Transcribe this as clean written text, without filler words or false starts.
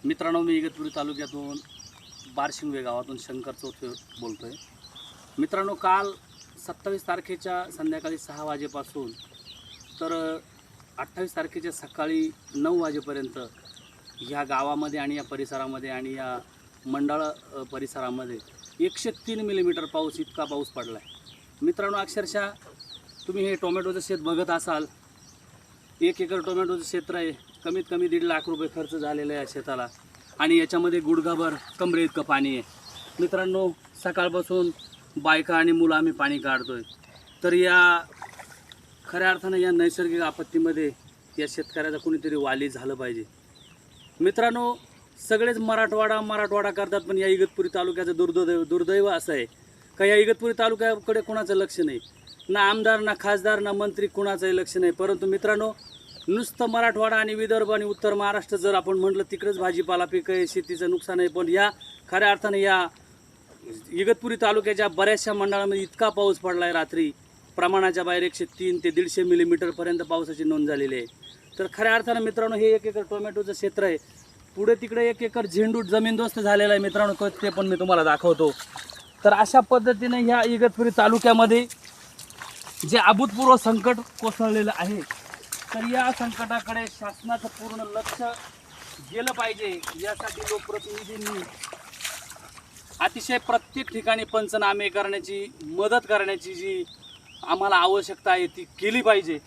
मित्रांनो, मी इगतपुरी तालुक्यातून बारशिंगे गावातून शंकर चौथे बोलतो आहे. मित्रांनो, काल 27 तारखेच्या संध्याकाळी 6 वाजेपासून तर 28 तारखेच्या सकाळी 9 वाजेपर्यंत ह्या गावामध्ये आणि या परिसरामध्ये आणि या मंडाळ परिसरामध्ये 103 मिलीमीटर पाऊस, इतका पाऊस पडला आहे. मित्रांनो, अक्षरशः तुम्ही हे टोमॅटोचं शेत बघत असाल. 1 एकर टोमॅटोचं क्षेत्र आहे. कमीत कमी 1.5 लाख रुपये खर्च झालेला आहे या शेताला आणि याच्यामध्ये गुडघाभर कमरे इतकं पाणी आहे. मित्रांनो, सकाळपासून बायका आणि मुलं आम्ही पाणी काढतोय. तर या खऱ्या अर्थानं या नैसर्गिक आपत्तीमध्ये या शेतकऱ्याचा कुणीतरी वाली झालं पाहिजे. मित्रांनो, सगळेच मराठवाडा करतात, पण या इगतपुरी तालुक्याचं दुर्दैव असं आहे का या इगतपुरी तालुक्याकडे कोणाचं लक्ष नाही. ना आमदार, ना खासदार, ना मंत्री, कोणाचंही लक्ष नाही. परंतु मित्रांनो, नुसतं मराठवाडा आणि विदर्भ आणि उत्तर महाराष्ट्र जर आपण म्हटलं तिकडेच भाजीपाला पीक आहे, शेतीचं नुकसान आहे. पण या खऱ्या अर्थाने या इगतपुरी तालुक्याच्या बऱ्याचशा मंडळामध्ये इतका पाऊस पडला आहे. रात्री प्रमाणाच्या बाहेर 103 ते 150 मिलीमीटरपर्यंत पावसाची नोंद झालेली आहे. तर खऱ्या अर्थानं मित्रांनो, हे 1 एकर टोमॅटोचं क्षेत्र आहे. पुढे तिकडे 1 एकर झेंडूट जमीनदोस्त झालेला आहे. मित्रांनो, ते पण मी तुम्हाला दाखवतो. तर अशा पद्धतीने ह्या इगतपुरी तालुक्यामध्ये जे अभूतपूर्व संकट कोसळलेलं आहे, तर या संकटाकडे शासनाचं पूर्ण लक्ष गेलं पाहिजे. यासाठी लोकप्रतिनिधींनी अतिशय प्रत्येक ठिकाणी पंचनामे करण्याची, मदत करण्याची जी आम्हाला आवश्यकता आहे ती केली पाहिजे.